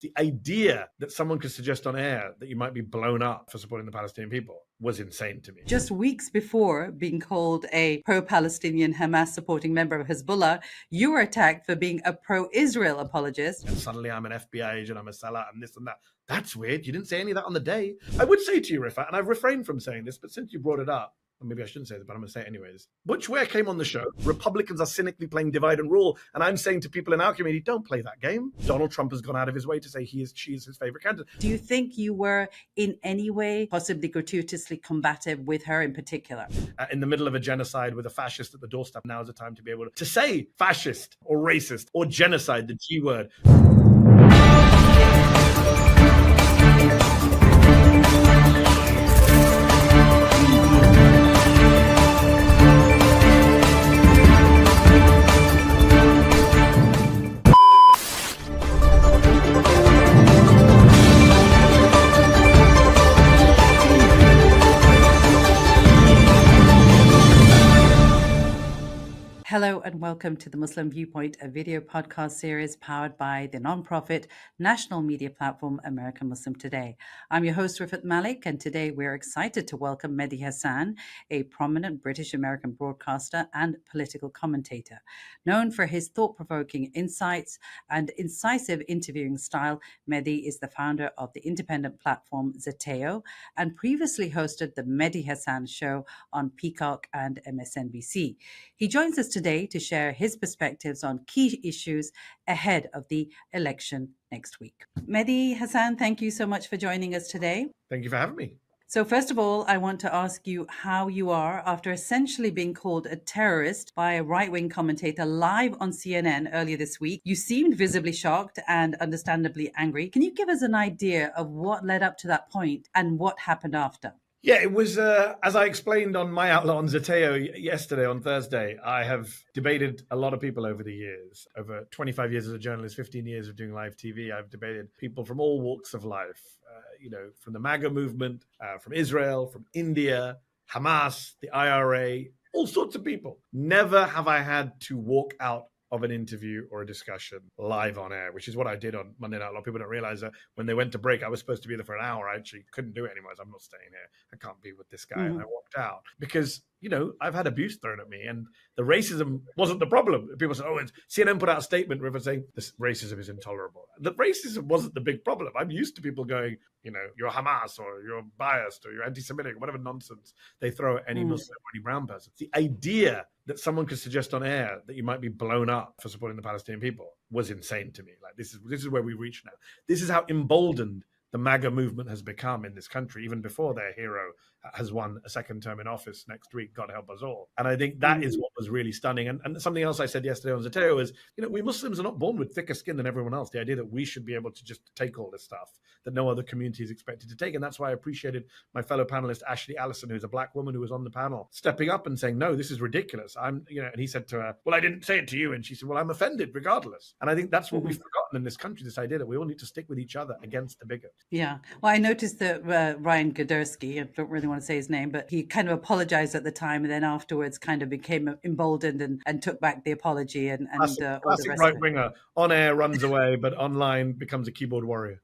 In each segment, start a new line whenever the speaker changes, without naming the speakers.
The idea that someone could suggest on air that you might be blown up for supporting the Palestinian people was insane to me.
Just weeks before being called a pro-Palestinian Hamas-supporting member of Hezbollah, you were attacked for being a pro-Israel apologist.
And suddenly I'm an FBI agent, I'm a seller, and this and that. That's weird. You didn't say any of that on the day. I would say to you, Rifat, and I've refrained from saying this, but since you brought it up, or maybe I shouldn't say this, but I'm going to say it anyways. Butch Ware came on the show. Republicans are cynically playing divide and rule. And I'm saying to people in our community, don't play that game. Donald Trump has gone out of his way to say she is his favorite candidate.
Do you think you were in any way possibly gratuitously combative with her in particular?
In the middle of a genocide with a fascist at the doorstep, now is the time to be able to say fascist or racist or genocide, the G word.
Hello and welcome to the Muslim Viewpoint, a video podcast series powered by the non-profit national media platform American Muslim Today. I'm your host, Rifat Malik, and today we're excited to welcome Mehdi Hasan, a prominent British-American broadcaster and political commentator. Known for his thought-provoking insights and incisive interviewing style, Mehdi is the founder of the independent platform Zeteo and previously hosted the Mehdi Hasan Show on Peacock and MSNBC. He joins us today to share his perspectives on key issues ahead of the election next week. Mehdi Hasan, thank you so much for joining us today.
Thank you for having me.
So first of all, I want to ask you how you are after essentially being called a terrorist by a right-wing commentator live on CNN earlier this week. You seemed visibly shocked and understandably angry. Can you give us an idea of what led up to that point and what happened after?
Yeah, it was, as I explained on my outlet on Zeteo yesterday, on Thursday, I have debated a lot of people over the years. Over 25 years as a journalist, 15 years of doing live TV, I've debated people from all walks of life, from the MAGA movement, from Israel, from India, Hamas, the IRA, all sorts of people. Never have I had to walk out of an interview or a discussion live on air, which is what I did on Monday night. A lot of people don't realize that when they went to break, I was supposed to be there for an hour. I actually couldn't do it anymore. I'm not staying here. I can't be with this guy. And I walked out because, I've had abuse thrown at me and the racism wasn't the problem. People said, CNN put out a statement, River, saying this racism is intolerable. The racism wasn't the big problem. I'm used to people going, you're Hamas or you're biased or you're anti-Semitic, whatever nonsense they throw at any Muslim or any brown person. The idea that someone could suggest on air that you might be blown up for supporting the Palestinian people was insane to me. Like this is where we reach now. This is how emboldened the MAGA movement has become in this country, even before their hero has won a second term in office next week, God help us all. And I think that is what was really stunning. And something else I said yesterday on Zeteo is, we Muslims are not born with thicker skin than everyone else. The idea that we should be able to just take all this stuff that no other community is expected to take. And that's why I appreciated my fellow panelist, Ashley Allison, who's a black woman who was on the panel, stepping up and saying, no, this is ridiculous. And he said to her, well, I didn't say it to you. And she said, well, I'm offended regardless. And I think that's what we've forgotten in this country, this idea that we all need to stick with each other against the bigot.
Yeah. Well, I noticed that Ryan Gadersky, I don't really want to say his name, but he kind of apologized at the time and then afterwards kind of became emboldened and took back the apology and
classic
all the rest
right
of it.
winger. On air runs away, but online becomes a keyboard warrior.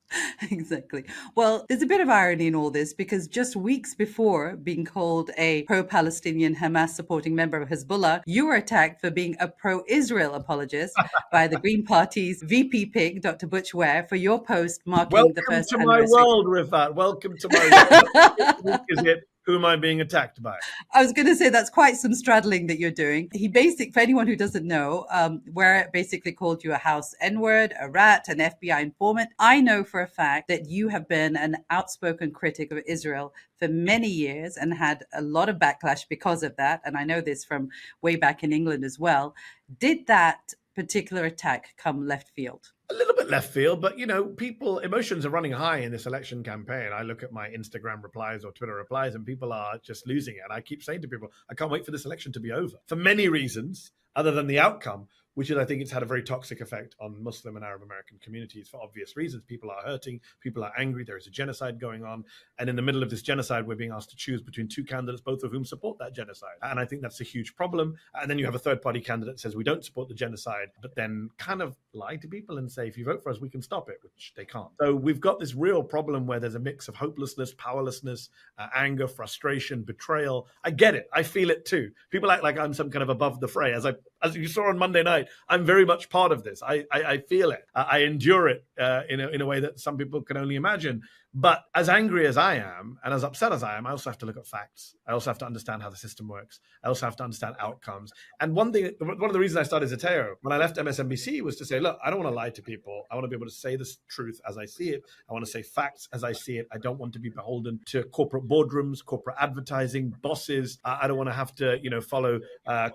Exactly. Well, there's a bit of irony in all this because just weeks before being called a pro-Palestinian Hamas-supporting member of Hezbollah, you were attacked for being a pro-Israel apologist by the Green Party's VP pick, Dr. Butch Ware, for your post marking the first anniversary.
Welcome to my world, Rifat. Welcome to my world. Is it? Who am I being attacked by?
I was going to say that's quite some straddling that you're doing. For anyone who doesn't know, Ware basically called you a house N-word, a rat, an FBI informant. I know for a fact that you have been an outspoken critic of Israel for many years and had a lot of backlash because of that. And I know this from way back in England as well. Did that particular attack come left field?
A little bit left field, but emotions are running high in this election campaign. I look at my Instagram replies or Twitter replies and people are just losing it. And I keep saying to people, I can't wait for this election to be over for many reasons other than the outcome. which is, I think, it's had a very toxic effect on Muslim and Arab American communities for obvious reasons. People are hurting, people are angry, there is a genocide going on. And in the middle of this genocide, we're being asked to choose between two candidates, both of whom support that genocide. And I think that's a huge problem. And then you have a third party candidate that says we don't support the genocide, but then kind of lie to people and say, if you vote for us, we can stop it, which they can't. So we've got this real problem where there's a mix of hopelessness, powerlessness, anger, frustration, betrayal. I get it. I feel it too. People act like I'm some kind of above the fray. As you saw on Monday night, I'm very much part of this. I feel it. I endure it in a way that some people can only imagine. But as angry as I am and as upset as I am, I also have to look at facts. I also have to understand how the system works. I also have to understand outcomes. And one of the reasons I started Zateo when I left MSNBC was to say, look, I don't want to lie to people. I want to be able to say the truth as I see it. I want to say facts as I see it. I don't want to be beholden to corporate boardrooms, corporate advertising, bosses. I don't want to have to, follow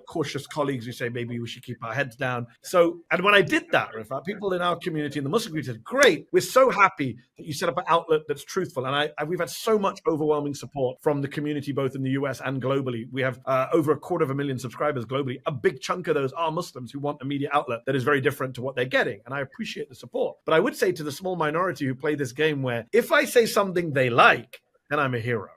cautious colleagues who say maybe we should keep our heads down. So, and when I did that, Rifat, people in our community, in the Muslim community said, great, we're so happy that you set up an outlet that's truthful. And we've had so much overwhelming support from the community, both in the US and globally. We have over 250,000 subscribers globally. A big chunk of those are Muslims who want a media outlet that is very different to what they're getting. And I appreciate the support. But I would say to the small minority who play this game where if I say something they like, then I'm a hero.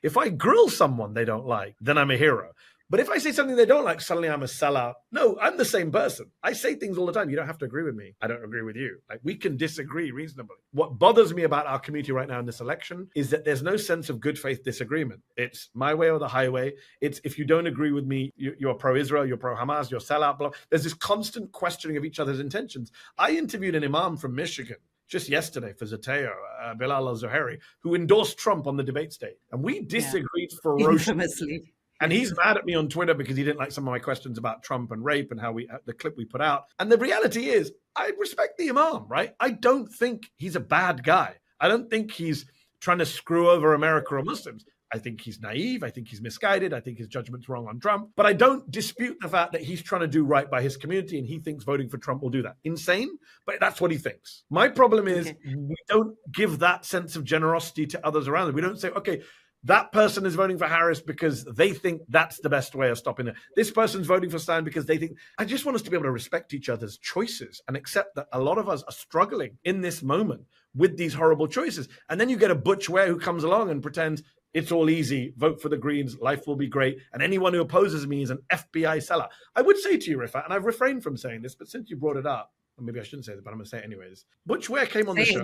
If I grill someone they don't like, then I'm a hero. But if I say something they don't like, suddenly I'm a sellout. No, I'm the same person. I say things all the time. You don't have to agree with me. I don't agree with you. Like, we can disagree reasonably. What bothers me about our community right now in this election is that there's no sense of good faith disagreement. It's my way or the highway. It's if you don't agree with me, you're pro-Israel, you're pro-Hamas, you're sellout. Blah. There's this constant questioning of each other's intentions. I interviewed an imam from Michigan just yesterday for Zateo, Bilal al-Zuhairi, who endorsed Trump on the debate stage. And we disagreed ferociously.
Infamously.
And he's mad at me on Twitter because he didn't like some of my questions about Trump and rape and how the clip we put out. And the reality is, I respect the imam, right? I don't think he's a bad guy. I don't think he's trying to screw over America or Muslims. I think he's naive. I think he's misguided. I think his judgment's wrong on Trump. But I don't dispute the fact that he's trying to do right by his community and he thinks voting for Trump will do that. Insane, but that's what he thinks. My problem is we don't give that sense of generosity to others around us. We don't say, okay, that person is voting for Harris because they think that's the best way of stopping it. This person's voting for Stein because they think. I just want us to be able to respect each other's choices and accept that a lot of us are struggling in this moment with these horrible choices. And then you get a Butch Ware who comes along and pretends it's all easy, vote for the Greens, life will be great, and anyone who opposes me is an FBI seller. I would say to you, Rifat, and I've refrained from saying this, but since you brought it up, or maybe I shouldn't say this, but I'm going to say it anyways. Butch Ware came on the show.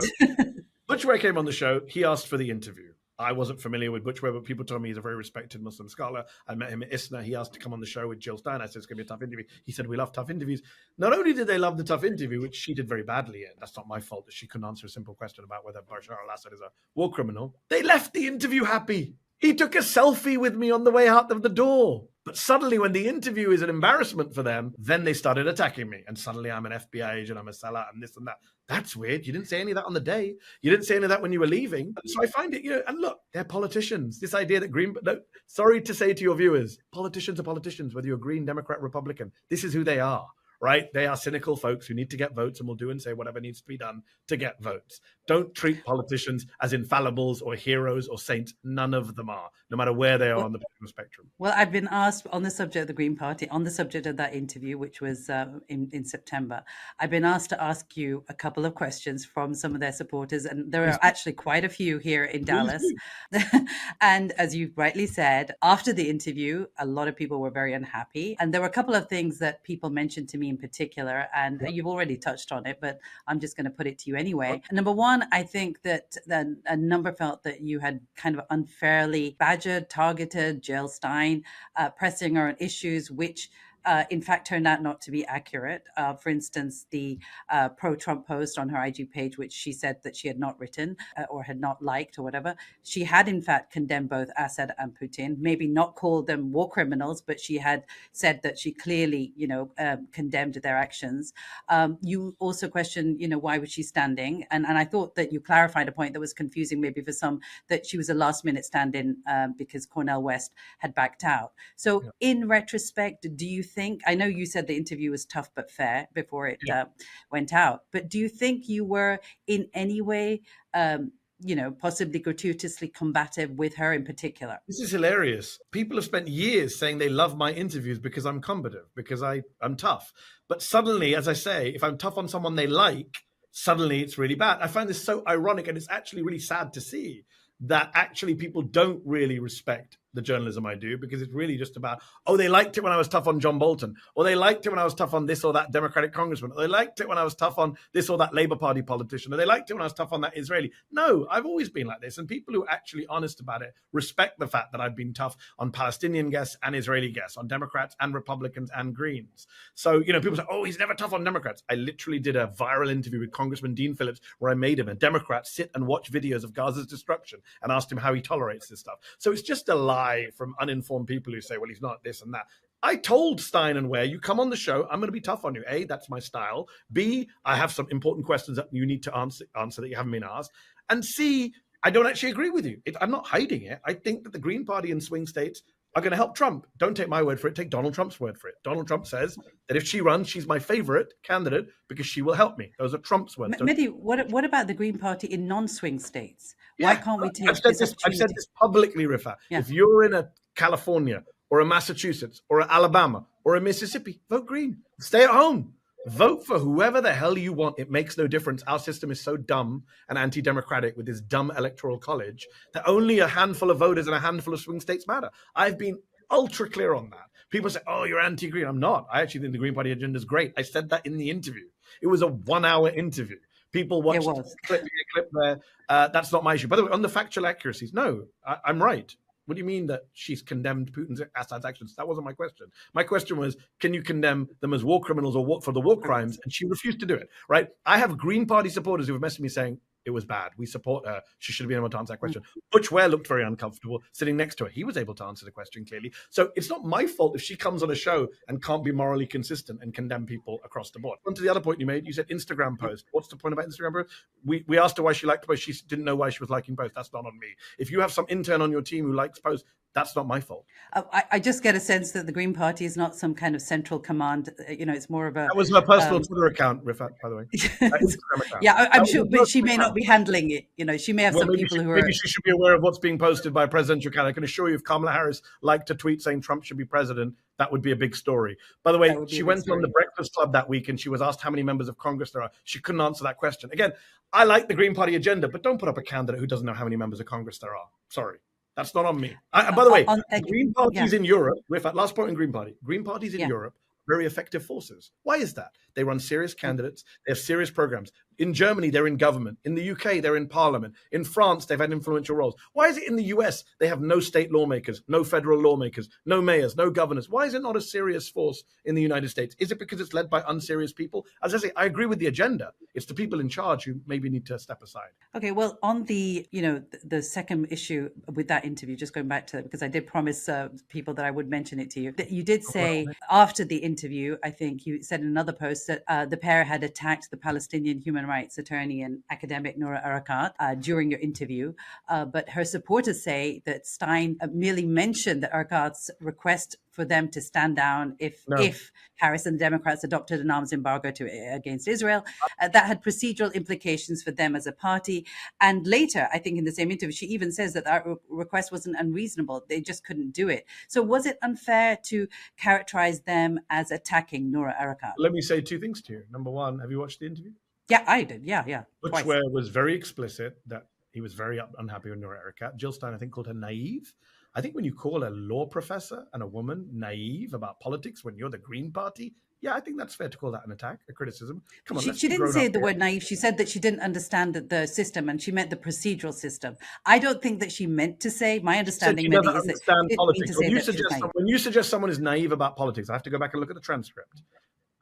Butch Ware came on the show. He asked for the interview. I wasn't familiar with Butch Ware, but people told me he's a very respected Muslim scholar. I met him at ISNA. He asked to come on the show with Jill Stein. I said, it's going to be a tough interview. He said, we love tough interviews. Not only did they love the tough interview, which she did very badly in, that's not my fault that she couldn't answer a simple question about whether Bashar al-Assad is a war criminal. They left the interview happy. He took a selfie with me on the way out of the door. But suddenly when the interview is an embarrassment for them, then they started attacking me. And suddenly I'm an FBI agent, I'm a seller, and this and that. That's weird. You didn't say any of that on the day. You didn't say any of that when you were leaving. So I find it, and look, they're politicians. This idea that sorry to say to your viewers, politicians are politicians, whether you're Green, Democrat, Republican. This is who they are. Right? They are cynical folks who need to get votes and will do and say whatever needs to be done to get votes. Don't treat politicians as infallibles or heroes or saints. None of them are, no matter where they are on the political spectrum.
Well, I've been asked on the subject of the Green Party, on the subject of that interview, which was in September, I've been asked to ask you a couple of questions from some of their supporters. And there are actually quite a few here in Dallas. And as you rightly said, after the interview, a lot of people were very unhappy. And there were a couple of things that people mentioned to me in particular, and you've already touched on it, but I'm just going to put it to you anyway. Number one, I think that a number felt that you had kind of unfairly badgered, targeted Jill Stein, pressing her on issues which in fact turned out not to be accurate. For instance, the pro-Trump post on her IG page, which she said that she had not written or had not liked or whatever, she had in fact condemned both Assad and Putin, maybe not called them war criminals, but she had said that she clearly, condemned their actions. You also questioned, why was she standing? And I thought that you clarified a point that was confusing maybe for some, that she was a last minute stand-in because Cornel West had backed out. So in retrospect, do you think, I know you said the interview was tough but fair before it went out, but do you think you were in any way possibly gratuitously combative with her in particular.
This is hilarious. People have spent years saying they love my interviews because I'm combative, because I'm tough. But suddenly, as I say, if I'm tough on someone they like, suddenly it's really bad. I find this so ironic, and it's actually really sad to see that actually people don't really respect the journalism I do, because it's really just about, oh, they liked it when I was tough on John Bolton, or they liked it when I was tough on this or that Democratic congressman, or they liked it when I was tough on this or that Labour Party politician, or they liked it when I was tough on that Israeli. No, I've always been like this. And people who are actually honest about it respect the fact that I've been tough on Palestinian guests and Israeli guests, on Democrats and Republicans and Greens. So, people say, oh, he's never tough on Democrats. I literally did a viral interview with Congressman Dean Phillips where I made him, a Democrat, sit and watch videos of Gaza's destruction and asked him how he tolerates this stuff. So it's just a lie from uninformed people who say, well, he's not this and that. I told Stein and Ware, you come on the show, I'm going to be tough on you. A, that's my style. B, I have some important questions that you need to answer that you haven't been asked. And C, I don't actually agree with you. I'm not hiding it. I think that the Green Party in swing states are going to help Trump. Don't take my word for it. Take Donald Trump's word for it. Donald Trump says that if she runs, she's my favorite candidate because she will help me. Those are Trump's words.
Mehdi, what about the Green Party in non-swing states? Why can't we take
I've said this publicly, Rifat. Yeah. If you're in a California or a Massachusetts or a Alabama or a Mississippi, vote Green. Stay at home. Vote for whoever the hell you want. It makes no difference. Our system is so dumb and anti-democratic with this dumb electoral college that only a handful of voters and a handful of swing states matter. I've been ultra clear on that. People say, oh, you're anti-Green. I'm not. I actually think the Green Party agenda is great. I said that in the interview. It was a 1-hour interview. People watched a clip there. That's not my issue. By the way, on the factual accuracies, no, I'm right. What do you mean that she's condemned Putin's Assad's actions? That wasn't my question. My question was, can you condemn them as war criminals or for the war crimes? And she refused to do it, right? I have Green Party supporters who have messaged me saying, it was bad. We support her. She should have been able to answer that question. Butch Ware looked very uncomfortable sitting next to her. He was able to answer the question clearly. So it's not my fault if she comes on a show and can't be morally consistent and condemn people across the board. On to the other point you made, you said Instagram post. What's the point about Instagram post? We asked her why she liked posts. She didn't know why she was liking posts. That's not on me. If you have some intern on your team who likes posts, that's not my fault.
I just get a sense that the Green Party is not some kind of central command. It's more of a...
That was her personal Twitter account, Rifat, by the way.
Yeah, I'm sure, but she may not be handling it. She may have some people who are...
Maybe she should be aware of what's being posted by a presidential candidate. I can assure you, if Kamala Harris liked a tweet saying Trump should be president, that would be a big story. By the way, she went on the Breakfast Club that week and she was asked how many members of Congress there are. She couldn't answer that question. Again, I like the Green Party agenda, but don't put up a candidate who doesn't know how many members of Congress there are. Sorry. That's not on me. By the way, Green parties in Europe, last point in Green Party, Green parties in Europe, very effective forces. Why is that? They run serious candidates. They have serious programs. In Germany, they're in government. In the UK, they're in parliament. In France, they've had influential roles. Why is it in the US, they have no state lawmakers, no federal lawmakers, no mayors, no governors? Why is it not a serious force in the United States? Is it because it's led by unserious people? As I say, I agree with the agenda. It's the people in charge who maybe need to step aside.
Okay, well, on the, the second issue with that interview, just going back to it, because I did promise people that I would mention it to you, that you did say after the interview, I think you said in another post that the pair had attacked the Palestinian human rights attorney and academic Noura Erakat during your interview. But her supporters say that Stein merely mentioned that Erakat's request for them to stand down if Harris and the Democrats adopted an arms embargo against Israel, that had procedural implications for them as a party. And later, I think in the same interview, she even says that that request wasn't unreasonable. They just couldn't do it. So was it unfair to characterize them as attacking Noura Erakat?
Let me say two things to you. Number one, have you watched the interview?
Yeah, I did. Yeah.
Butch Ware was very explicit that he was very unhappy with Noura Erakat. Jill Stein, I think, called her naive. I think when you call a law professor and a woman naive about politics when you're the Green Party, yeah, I think that's fair to call that an attack, a criticism. Come on,
she didn't say the word naive. She said that she didn't understand the system, and she meant the procedural system. I don't think that she meant to say. My understanding
she doesn't understand politics. When you suggest someone is naive about politics, I have to go back and look at the transcript.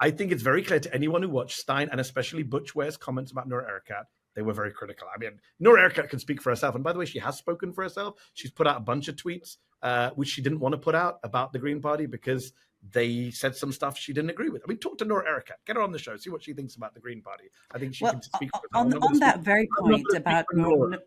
I think it's very clear to anyone who watched Stein and especially Butch Ware's comments about Noura Erakat. They were very critical. I mean, Noura Erakat can speak for herself. And by the way, she has spoken for herself. She's put out a bunch of tweets, which she didn't want to put out about the Green Party because they said some stuff she didn't agree with. I mean, talk to Noura Erakat. Get her on the show. See what she thinks about the Green Party. I think she can speak for herself.
On that very point about
Noura.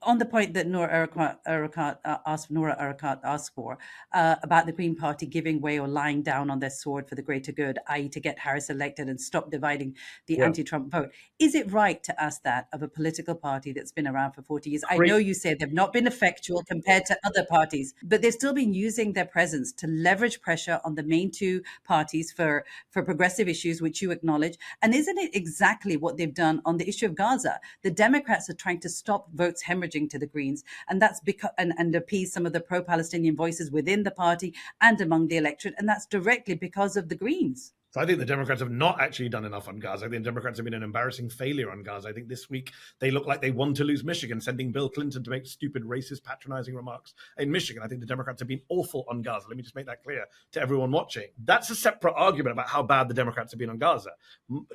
on the point that Noura Erakat asked for about the Green Party giving way or lying down on their sword for the greater good, i.e., to get Harris elected and stop dividing the anti-Trump vote. Is it right to ask that of a political party that's been around for 40 years? I know you say they've not been effectual compared to other parties, but they've still been using their presence to leverage pressure on the main two parties for progressive issues, which you acknowledge. And isn't it exactly what they've done on the issue of Gaza? The Democrats are trying to stop votes hemorrhaging to the Greens, and that's because and appease some of the pro-Palestinian voices within the party and among the electorate, and that's directly because of the Greens.
So I think the Democrats have not actually done enough on Gaza. I think the Democrats have been an embarrassing failure on Gaza. I think this week they look like they want to lose Michigan, sending Bill Clinton to make stupid, racist, patronizing remarks in Michigan. I think the Democrats have been awful on Gaza. Let me just make that clear to everyone watching. That's a separate argument about how bad the Democrats have been on Gaza.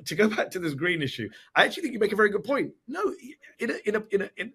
To go back to this Green issue, I actually think you make a very good point. No,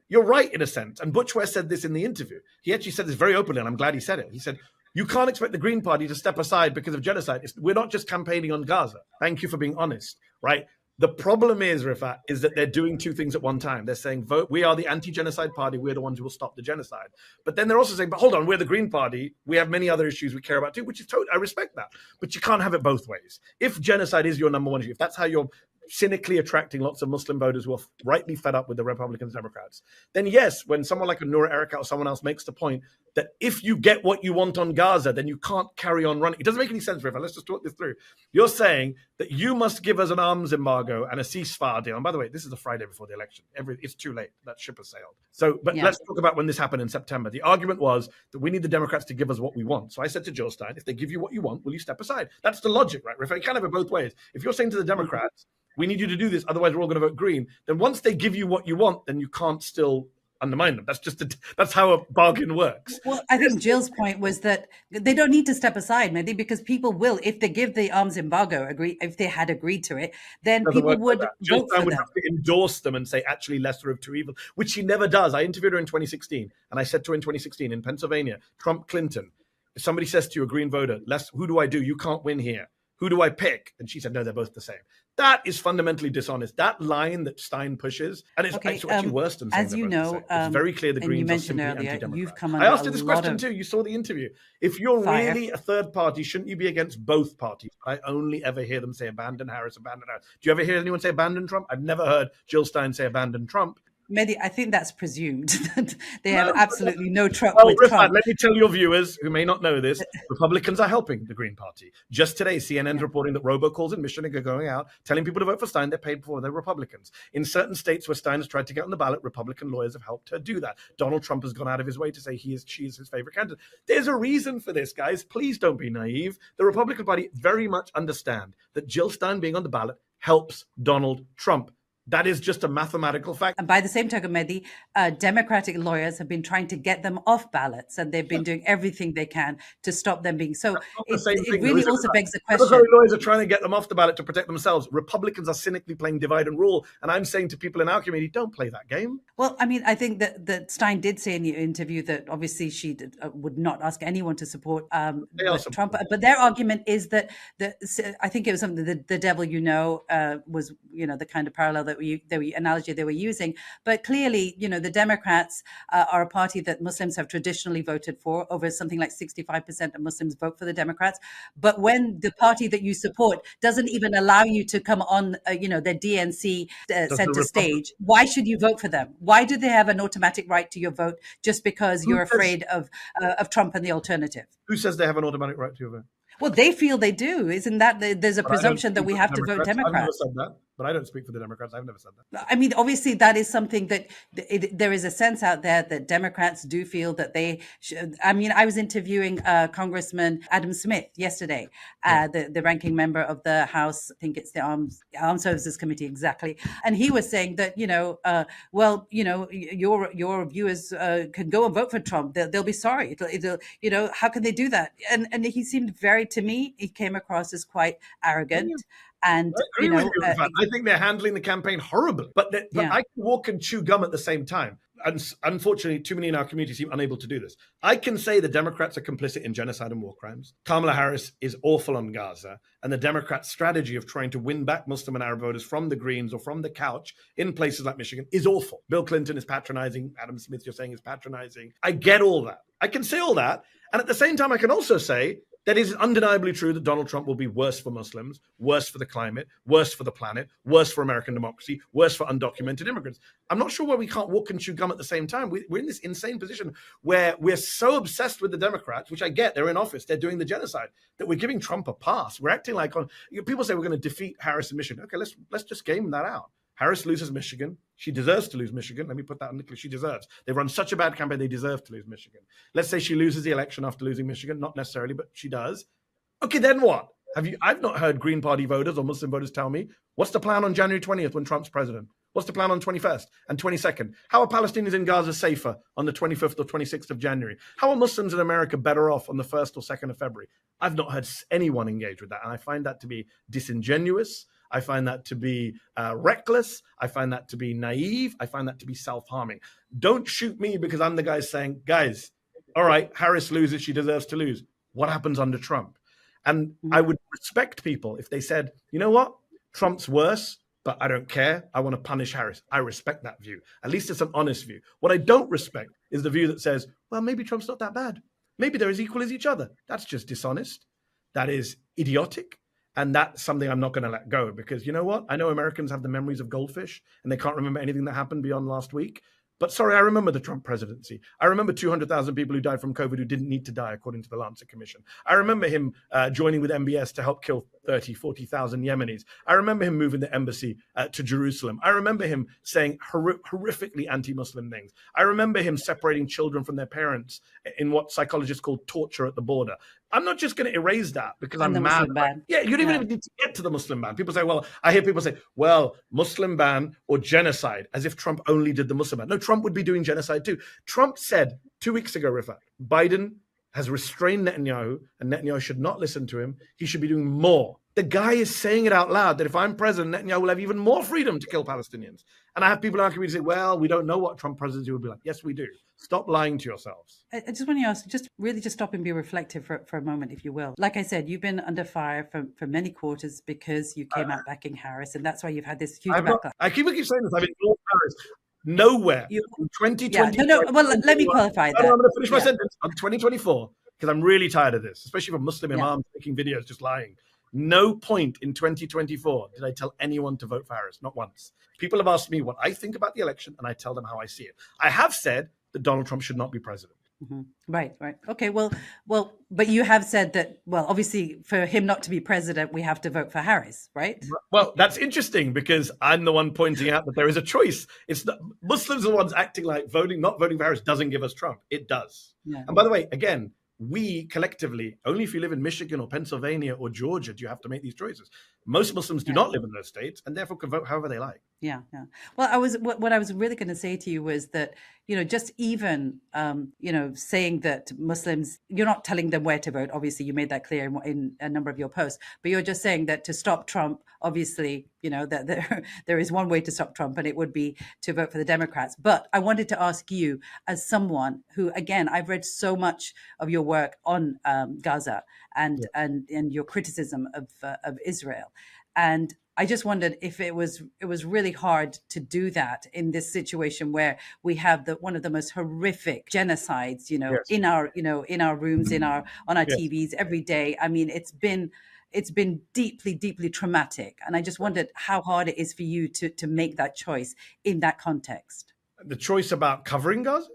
you're right in a sense. And Butch Ware said this in the interview. He actually said this very openly, and I'm glad he said it. He said, you can't expect the Green Party to step aside because of genocide. We're not just campaigning on Gaza. Thank you for being honest, right? The problem is, Rifat, is that they're doing two things at one time. They're saying, vote, we are the anti-genocide party. We're the ones who will stop the genocide. But then they're also saying, but hold on, we're the Green Party. We have many other issues we care about too, which is totally, I respect that. But you can't have it both ways. If genocide is your number one issue, if that's how you're cynically attracting lots of Muslim voters who are rightly fed up with the Republicans and Democrats, then yes, when someone like a Noura Erakat or someone else makes the point that if you get what you want on Gaza, then you can't carry on running. It doesn't make any sense, Rifa. Let's just talk this through. You're saying that you must give us an arms embargo and a ceasefire deal. And by the way, this is the Friday before the election. It's too late. That ship has sailed. So, but let's talk about when this happened in September. The argument was that we need the Democrats to give us what we want. So I said to Jill Stein, if they give you what you want, will you step aside? That's the logic, right, Rifa? You can't have it both ways. If you're saying to the Democrats, we need you to do this, otherwise we're all going to vote Green, then once they give you what you want, then you can't still undermine them. That's how a bargain works.
Well, I think Jill's point was that they don't need to step aside, Mehdi, because people will, if they give the arms embargo, if they had agreed to it, then people would vote for them.
Have to endorse them and say, actually, lesser of two evils, which she never does. I interviewed her in 2016, and I said to her in 2016 in Pennsylvania, Trump, Clinton, if somebody says to you, a Green voter, who do I do? You can't win here. Who do I pick? And she said, no, they're both the same. That is fundamentally dishonest. That line that Stein pushes, and it's actually worse than saying
as you know,
it's very clear the Greens are simply anti-democrat. I asked you this question too. You saw the interview. If you're really a third party, shouldn't you be against both parties? I only ever hear them say abandon Harris, abandon Harris. Do you ever hear anyone say abandon Trump? I've never heard Jill Stein say abandon Trump.
Mehdi, I think that's presumed. They have absolutely no truck with
Rifat,
Trump.
Let me tell your viewers who may not know this, Republicans are helping the Green Party. Just today, CNN's reporting that robocalls in Michigan are going out, telling people to vote for Stein. They're paid for, they're Republicans. In certain states where Stein has tried to get on the ballot, Republican lawyers have helped her do that. Donald Trump has gone out of his way to say she is his favorite candidate. There's a reason for this, guys. Please don't be naive. The Republican Party very much understand that Jill Stein being on the ballot helps Donald Trump. That is just a mathematical fact.
And by the same token, Mehdi, Democratic lawyers have been trying to get them off ballots, and they've been doing everything they can to stop them being. So it really also begs the question.
Democratic lawyers are trying to get them off the ballot to protect themselves. Republicans are cynically playing divide and rule. And I'm saying to people in our community, don't play that game.
Well, I mean, I think that Stein did say in the interview that obviously she would not ask anyone to support Trump. But their argument is that I think it was something that the devil was the kind of parallel that analogy they were using. But clearly, the Democrats are a party that Muslims have traditionally voted for. Over something like 65% of Muslims vote for the Democrats. But when the party that you support doesn't even allow you to come on, their DNC center stage, why should you vote for them? Why do they have an automatic right to your vote just because you're afraid of Trump and the alternative?
Who says they have an automatic right to your vote?
Well, they feel they do. Isn't that there's a presumption that we have to vote Democrats?
I've never said that, but I don't speak for the Democrats. I've never said that.
I mean, obviously, that is something that there is a sense out there that Democrats do feel that they should. I mean, I was interviewing Congressman Adam Smith yesterday, the ranking member of the House. I think it's the Armed Services Committee, exactly. And he was saying that, your viewers can go and vote for Trump. They'll be sorry. How can they do that? And he seemed to me, he came across as quite arrogant. And,
I agree with you. In fact, I think they're handling the campaign horribly. But
yeah.
I can walk and chew gum at the same time. And unfortunately, too many in our community seem unable to do this. I can say the Democrats are complicit in genocide and war crimes. Kamala Harris is awful on Gaza. And the Democrats' strategy of trying to win back Muslim and Arab voters from the Greens or from the couch in places like Michigan is awful. Bill Clinton is patronizing. Adam Smith, you're saying, is patronizing. I get all that. I can say all that. And at the same time, I can also say that it is undeniably true that Donald Trump will be worse for Muslims, worse for the climate, worse for the planet, worse for American democracy, worse for undocumented immigrants. I'm not sure why we can't walk and chew gum at the same time. We're in this insane position where we're so obsessed with the Democrats, which I get, they're in office, they're doing the genocide, that we're giving Trump a pass. We're acting like people say we're going to defeat Harris in Michigan. Okay, let's just game that out. Harris loses Michigan. She deserves to lose Michigan. Let me put that on the clear. She deserves. They've run such a bad campaign, they deserve to lose Michigan. Let's say she loses the election after losing Michigan. Not necessarily, but she does. Okay, then what? I've not heard Green Party voters or Muslim voters tell me, what's the plan on January 20th when Trump's president? What's the plan on 21st and 22nd? How are Palestinians in Gaza safer on the 25th or 26th of January? How are Muslims in America better off on the 1st or 2nd of February? I've not heard anyone engage with that. And I find that to be disingenuous. I find that to be reckless. I find that to be naive. I find that to be self-harming. Don't shoot me because I'm the guy saying, guys, all right, Harris loses. She deserves to lose. What happens under Trump? And I would respect people if they said, you know what? Trump's worse, but I don't care. I want to punish Harris. I respect that view. At least it's an honest view. What I don't respect is the view that says, well, maybe Trump's not that bad. Maybe they're as equal as each other. That's just dishonest. That is idiotic. And that's something I'm not going to let go because you know what? I know Americans have the memories of goldfish and they can't remember anything that happened beyond last week. But sorry, I remember the Trump presidency. I remember 200,000 people who died from COVID who didn't need to die, according to the Lancet Commission. I remember him joining with MBS to help kill 30, 40,000 Yemenis. I remember him moving the embassy to Jerusalem. I remember him saying horrifically anti-Muslim things. I remember him separating children from their parents in what psychologists call torture at the border. I'm not just going to erase that because I'm mad. Yeah, you don't even need to get to the Muslim ban. People say, well, I hear people say, well, Muslim ban or genocide, as if Trump only did the Muslim ban. No, Trump would be doing genocide too. Trump said 2 weeks ago, Rifat, Biden has restrained Netanyahu and Netanyahu should not listen to him. He should be doing more. The guy is saying it out loud that if I'm president, Netanyahu will have even more freedom to kill Palestinians. And I have people in our community say, well, we don't know what Trump presidency will be like. Yes, we do. Stop lying to yourselves.
I just want to ask, just stop and be reflective for a moment, if you will. Like I said, you've been under fire for many quarters because you came out backing Harris, and that's why you've had this huge backlash.
I keep saying this. I've ignored Harris. Nowhere in 2020.
Yeah, well, let me qualify that.
I'm going to finish my sentence. On 2024, because I'm really tired of this, especially from Muslim imams making videos just lying. No point in 2024 did I tell anyone to vote for Harris, not once. People have asked me what I think about the election, and I tell them how I see it. I have said that Donald Trump should not be president.
Mm-hmm. Right. Okay, well, but you have said that, well, obviously for him not to be president, we have to vote for Harris, right?
Well, that's interesting because I'm the one pointing out that there is a choice. It's not, Muslims are the ones acting like not voting for Harris doesn't give us Trump. It does. Yeah. And by the way, again, we collectively, only if you live in Michigan or Pennsylvania or Georgia do you have to make these choices. Most Muslims do not live in those states and therefore can vote however they like.
Yeah. Well, what I was really going to say to you was that, just even, saying that Muslims, you're not telling them where to vote. Obviously, you made that clear in a number of your posts, but you're just saying that to stop Trump, obviously, that there is one way to stop Trump, and it would be to vote for the Democrats. But I wanted to ask you, as someone who, again, I've read so much of your work on Gaza and your criticism of Israel, and I just wondered if it was really hard to do that in this situation where we have one of the most horrific genocides, in our rooms, on our TVs every day. I mean, it's been deeply, deeply traumatic, and I just wondered how hard it is for you to make that choice in that context.
The choice about covering Gaza?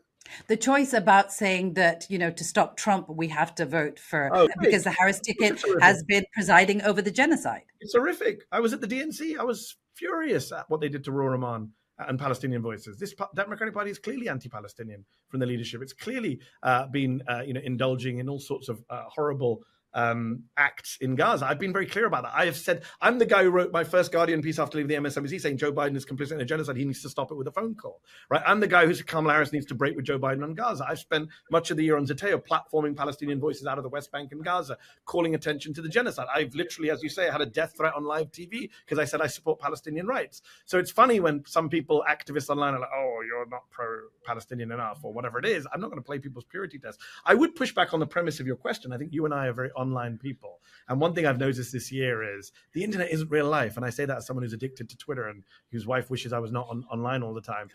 The choice about saying that, to stop Trump, we have to vote for, because the Harris ticket has been presiding over the genocide.
It's horrific. I was at the DNC. I was furious at what they did to Ruhr Amman and Palestinian voices. This Democratic Party is clearly anti-Palestinian from the leadership. It's clearly been, indulging in all sorts of horrible acts in Gaza. I've been very clear about that. I have said, I'm the guy who wrote my first Guardian piece after leaving the MSNBC saying Joe Biden is complicit in a genocide. He needs to stop it with a phone call, right? I'm the guy who said Kamala Harris needs to break with Joe Biden on Gaza. I've spent much of the year on Zateo platforming Palestinian voices out of the West Bank and Gaza, calling attention to the genocide. I've literally, as you say, had a death threat on live TV because I said I support Palestinian rights. So it's funny when some people, activists online, are like, oh, you're not pro-Palestinian enough or whatever it is. I'm not going to play people's purity tests. I would push back on the premise of your question. I think you and I are very online people. And one thing I've noticed this year is the internet isn't real life. And I say that as someone who's addicted to Twitter and whose wife wishes I was not online all the time.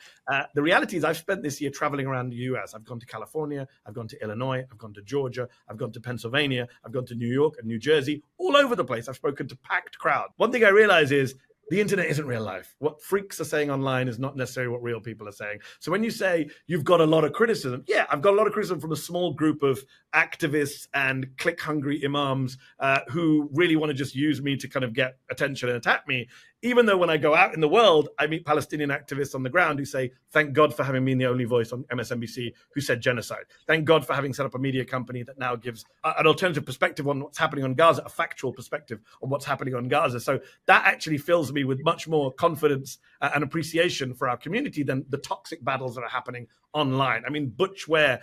The reality is I've spent this year traveling around the US. I've gone to California, I've gone to Illinois, I've gone to Georgia, I've gone to Pennsylvania, I've gone to New York and New Jersey, all over the place. I've spoken to packed crowds. One thing I realize is the internet isn't real life. What freaks are saying online is not necessarily what real people are saying. So when you say you've got a lot of criticism, yeah, I've got a lot of criticism from a small group of activists and click-hungry imams who really want to just use me to kind of get attention and attack me. Even though when I go out in the world, I meet Palestinian activists on the ground who say, thank God for having been the only voice on MSNBC who said genocide. Thank God for having set up a media company that now gives an alternative perspective on what's happening on Gaza, a factual perspective on what's happening on Gaza. So that actually fills me with much more confidence and appreciation for our community than the toxic battles that are happening online. I mean, Butch Ware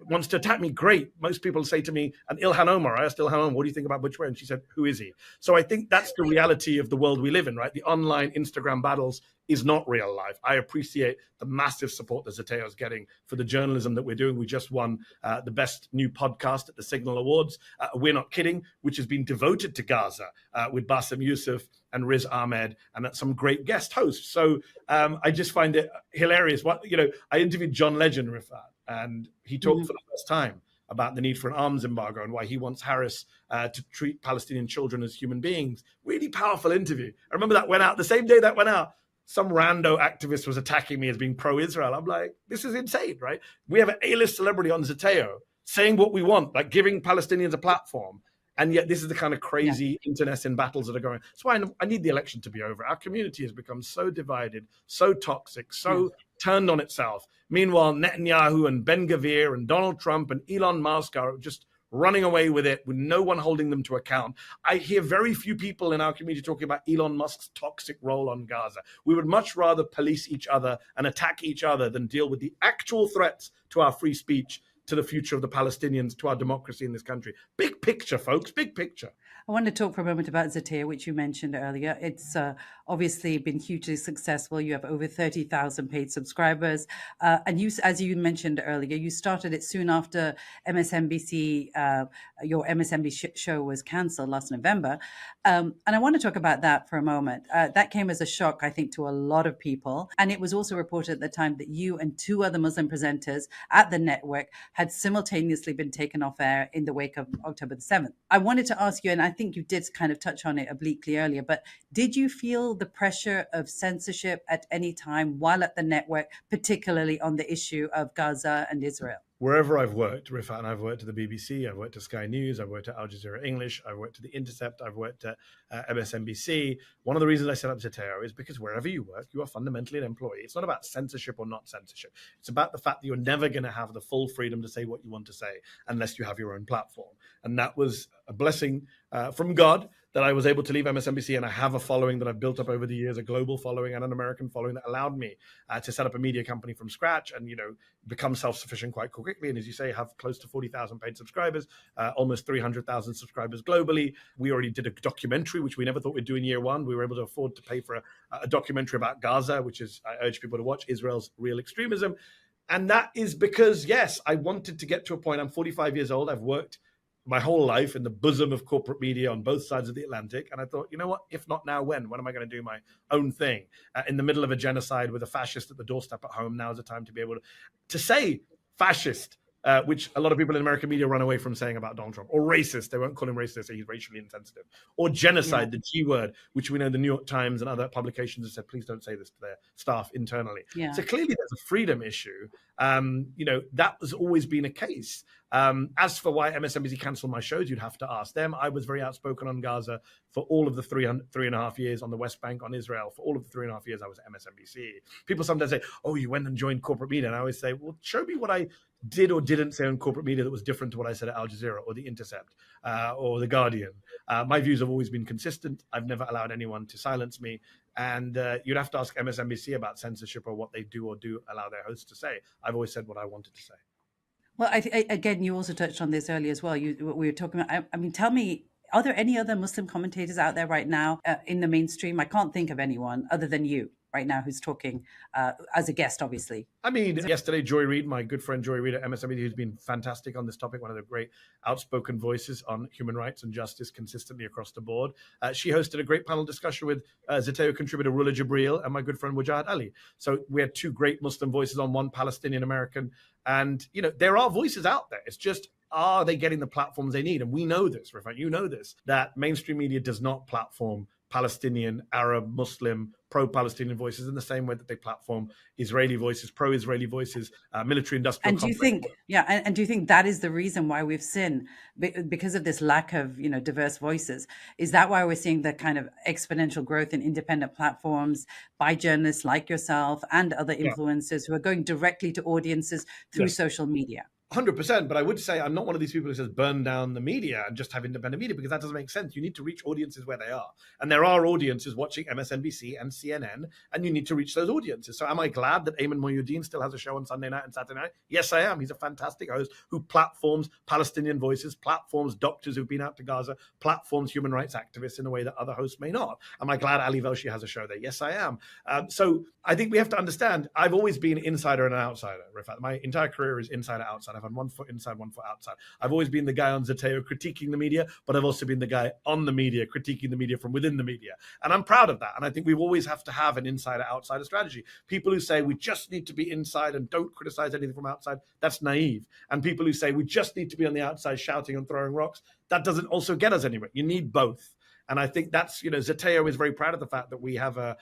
wants to attack me. Great. Most people say to me, and Ilhan Omar, I asked Ilhan Omar, what do you think about Butch Ware? And she said, who is he? So I think that's the reality of the world we live in, right? The online Instagram battles is not real life. I appreciate the massive support that Zateo is getting for the journalism that we're doing. We just won the best new podcast at the Signal Awards, We're Not Kidding, which has been devoted to Gaza with Bassem Youssef and Riz Ahmed and some great guest hosts. So I just find it hilarious. I interviewed John Legend, Rifat, and he talked for the first time about the need for an arms embargo and why he wants Harris to treat Palestinian children as human beings. Really powerful interview. I remember that went out the same day that went out. Some rando activist was attacking me as being pro-Israel. I'm like, this is insane, right? We have an A-list celebrity on Zateo saying what we want, like giving Palestinians a platform. And yet this is the kind of crazy internecine battles that are going on. That's why I need the election to be over. Our community has become so divided, so toxic, so turned on itself. Meanwhile, Netanyahu and Ben Gvir and Donald Trump and Elon Musk are just running away with it with no one holding them to account. I hear very few people in our community talking about Elon Musk's toxic role on Gaza. We would much rather police each other and attack each other than deal with the actual threats to our free speech, to the future of the Palestinians, to our democracy in this country. Big picture, folks, big picture.
I want to talk for a moment about Zateo, which you mentioned earlier. It's obviously been hugely successful. You have over 30,000 paid subscribers. And you, as you mentioned earlier, you started it soon after MSNBC, your MSNBC show was cancelled last November. And I want to talk about that for a moment. That came as a shock, I think, to a lot of people. And it was also reported at the time that you and two other Muslim presenters at the network had simultaneously been taken off air in the wake of October the 7th. I wanted to ask you, and I think you did kind of touch on it obliquely earlier, but did you feel the pressure of censorship at any time while at the network, particularly on the issue of Gaza and Israel?
Wherever I've worked, Rifat, and I've worked at the BBC, I've worked at Sky News, I've worked at Al Jazeera English, I've worked at The Intercept, I've worked at MSNBC. One of the reasons I set up Zateo is because wherever you work, you are fundamentally an employee. It's not about censorship or not censorship. It's about the fact that you're never going to have the full freedom to say what you want to say unless you have your own platform. And that was a blessing from God that I was able to leave MSNBC, and I have a following that I've built up over the years, a global following and an American following that allowed me to set up a media company from scratch and, become self-sufficient quite quickly. And as you say, have close to 40,000 paid subscribers, almost 300,000 subscribers globally. We already did a documentary, which we never thought we'd do in year one. We were able to afford to pay for a documentary about Gaza, which is, I urge people to watch, Israel's Real Extremism. And that is because, yes, I wanted to get to a point. I'm 45 years old. I've worked my whole life in the bosom of corporate media on both sides of the Atlantic. And I thought, you know what, if not now, when? When am I going to do my own thing? In the middle of a genocide with a fascist at the doorstep at home, now's the time to be able to say fascist, which a lot of people in American media run away from saying about Donald Trump, or racist. They won't call him racist, they say he's racially insensitive. Or genocide, the G word, which we know the New York Times and other publications have said, please don't say this to their staff internally. So clearly there's a freedom issue. That has always been a case. As for why MSNBC canceled my shows, you'd have to ask them. I was very outspoken on Gaza for all of the 3.5 years, on the West Bank, on Israel. For all of the 3.5 years I was at MSNBC. People sometimes say, oh, you went and joined corporate media. And I always say, well, show me what I did or didn't say on corporate media that was different to what I said at Al Jazeera or The Intercept or The Guardian. My views have always been consistent. I've never allowed anyone to silence me. And you'd have to ask MSNBC about censorship or what they do or do allow their hosts to say. I've always said what I wanted to say.
Well, again, you also touched on this earlier as well. We were talking about, I mean, tell me, are there any other Muslim commentators out there right now in the mainstream? I can't think of anyone other than you right now who's talking as a guest, obviously.
I mean, yesterday, Joy Reid, my good friend Joy Reid at MSNBC, who's been fantastic on this topic, one of the great outspoken voices on human rights and justice consistently across the board. She hosted a great panel discussion with Zateo contributor Rula Jibril and my good friend Wajahat Ali. So we had two great Muslim voices on, one Palestinian American. And, you know, there are voices out there. It's just, are they getting the platforms they need? And we know this, Rifat, you know this, that mainstream media does not platform Palestinian, Arab, Muslim, pro-Palestinian voices in the same way that they platform Israeli voices, pro-Israeli voices, military-industrial
And do you think, and do you think that is the reason why we've seen, because of this lack of, you know, diverse voices, is that why we're seeing the kind of exponential growth in independent platforms by journalists like yourself and other influencers who are going directly to audiences through social media?
100%, but I would say I'm not one of these people who says burn down the media and just have independent media, because that doesn't make sense. You need to reach audiences where they are. And there are audiences watching MSNBC and CNN, and you need to reach those audiences. So am I glad that Ayman Mohyeldin still has a show on Sunday night and Saturday night? Yes, I am. He's a fantastic host who platforms Palestinian voices, platforms doctors who've been out to Gaza, platforms human rights activists in a way that other hosts may not. Am I glad Ali Velshi has a show there? Yes, I am. So I think we have to understand, I've always been insider and an outsider. In fact, my entire career is insider, outsider. I've had one foot inside, one foot outside. I've always been the guy on Zateo critiquing the media, but I've also been the guy on the media critiquing the media from within the media. And I'm proud of that. And I think we always have to have an insider-outsider strategy. People who say we just need to be inside and don't criticize anything from outside, that's naive. And people who say we just need to be on the outside shouting and throwing rocks, that doesn't also get us anywhere. You need both. And I think that's, you know, Zateo is very proud of the fact that we have a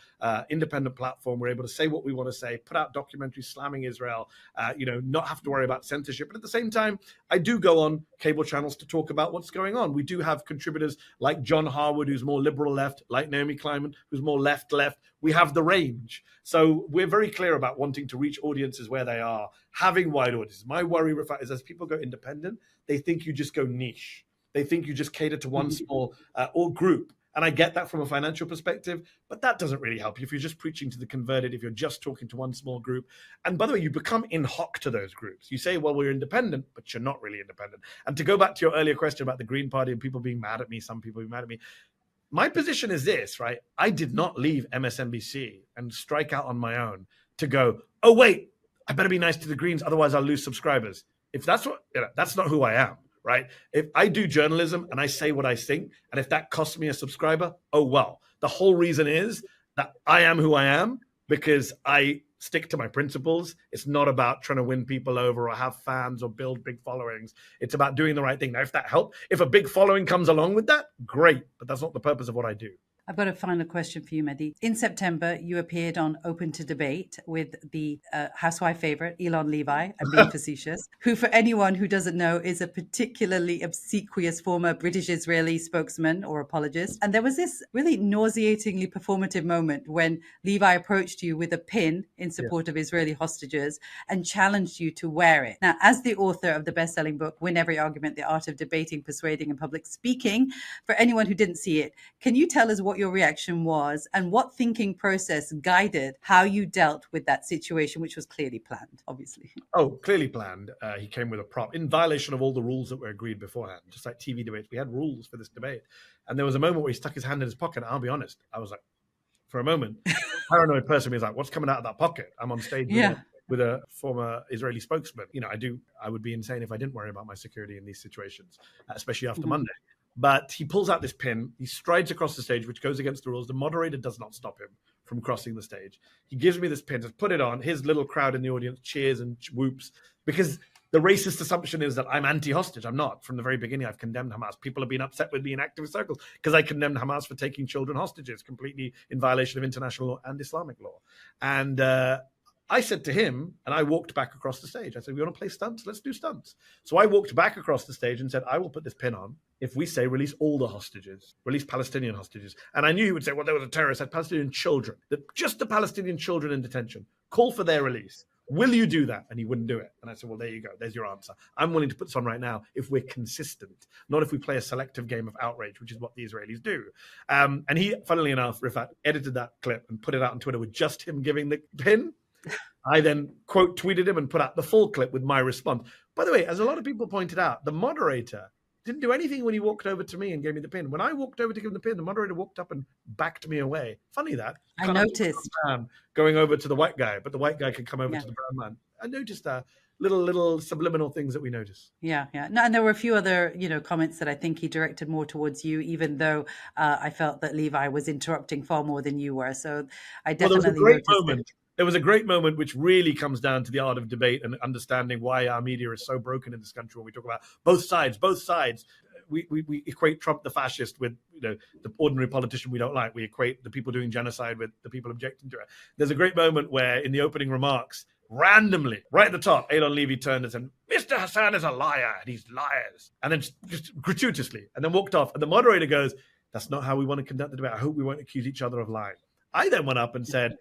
independent platform. We're able to say what we want to say, put out documentaries slamming Israel, you know, not have to worry about censorship. But at the same time, I do go on cable channels to talk about what's going on. We do have contributors like John Harwood, who's more liberal left, like Naomi Kleinman, who's more left. We have the range. So we're very clear about wanting to reach audiences where they are, having wide audiences. My worry, Rafat, is as people go independent, they think you just go niche. They think you just cater to one small or group. And I get that from a financial perspective, but that doesn't really help you if you're just preaching to the converted, if you're just talking to one small group. And by the way, you become in hoc to those groups. You say, well, we're independent, but you're not really independent. And to go back to your earlier question about the Green Party and people being mad at me, some people being mad at me, my position is this, right? I did not leave MSNBC and strike out on my own to go, oh, wait, I better be nice to the Greens, otherwise I'll lose subscribers. If that's what, you know, that's not who I am. Right? If I do journalism and I say what I think, and if that costs me a subscriber, oh well. The whole reason is that I am who I am because I stick to my principles. It's not about trying to win people over or have fans or build big followings. It's about doing the right thing. Now, if that helps, if a big following comes along with that, great. But that's not the purpose of what I do.
I've got a final question for you, Mehdi. In September, you appeared on Open to Debate with the housewife favorite, Elon Levi, I'm being facetious, who, for anyone who doesn't know, is a particularly obsequious former British-Israeli spokesman or apologist. And there was this really nauseatingly performative moment when Levi approached you with a pin in support of Israeli hostages and challenged you to wear it. Now, as the author of the best-selling book, Win Every Argument, The Art of Debating, Persuading, and Public Speaking, for anyone who didn't see it, can you tell us what your reaction was and what thinking process guided how you dealt with that situation, which was clearly planned, obviously?
Oh, clearly planned. He came with a prop in violation of all the rules that were agreed beforehand. Just like TV debates, we had rules for this debate. And there was a moment where he stuck his hand in his pocket. I'll be honest, I was like, for a moment, paranoid person was like, what's coming out of that pocket? I'm on stage with a former Israeli spokesman. You know, I would be insane if I didn't worry about my security in these situations, especially after Monday. But he pulls out this pin. He strides across the stage, which goes against the rules. The moderator does not stop him from crossing the stage. He gives me this pin to put it on. His little crowd in the audience cheers and whoops because the racist assumption is that I'm anti-hostage. I'm not. From the very beginning, I've condemned Hamas. People have been upset with me in activist circles because I condemned Hamas for taking children hostages, completely in violation of international law and Islamic law. And I said to him, and I walked back across the stage. I said, we want to play stunts? Let's do stunts. So I walked back across the stage and said, I will put this pin on if we say release all the hostages, release Palestinian hostages. And I knew he would say, well, there was a terrorist, had Palestinian children, just the Palestinian children in detention. Call for their release. Will you do that? And he wouldn't do it. And I said, well, there you go. There's your answer. I'm willing to put this on right now if we're consistent, not if we play a selective game of outrage, which is what the Israelis do. And he, funnily enough, Rifat, edited that clip and put it out on Twitter with just him giving the pin. I then quote tweeted him and put out the full clip with my response. By the way, as a lot of people pointed out, the moderator didn't do anything when he walked over to me and gave me the pin. When I walked over to give him the pin, the moderator walked up and backed me away. Funny that.
I noticed.
Going over to the white guy, but the white guy could come over to the brown man. I noticed that little subliminal things that we notice.
Yeah. No, and there were a few other, comments that I think he directed more towards you, even though I felt that Levi was interrupting far more than you were. So I definitely noticed
moment. There was a great moment which really comes down to the art of debate and understanding why our media is so broken in this country when we talk about both sides. We equate Trump the fascist with the ordinary politician we don't like. We equate the people doing genocide with the people objecting to it. There's a great moment where in the opening remarks, randomly, right at the top, Adon Levy turned and said, Mr. Hassan is a liar and he's liars. And then just gratuitously, and then walked off. And the moderator goes, that's not how we want to conduct the debate. I hope we won't accuse each other of lying. I then went up and said,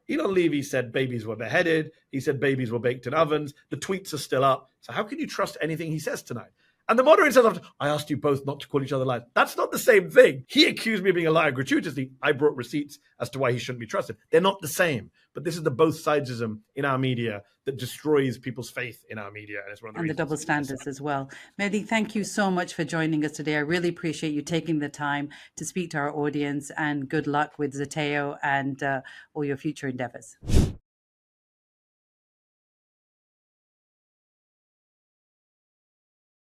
Elon Levy said babies were beheaded. He said babies were baked in ovens. The tweets are still up. So how can you trust anything he says tonight? And the moderator says, I asked you both not to call each other liars. That's not the same thing. He accused me of being a liar gratuitously. I brought receipts as to why he shouldn't be trusted. They're not the same. But this is the both sidesism in our media that destroys people's faith in our media. And it's one of the
double standards as well. Mehdi, thank you so much for joining us today. I really appreciate you taking the time to speak to our audience, and good luck with Zateo and all your future endeavors.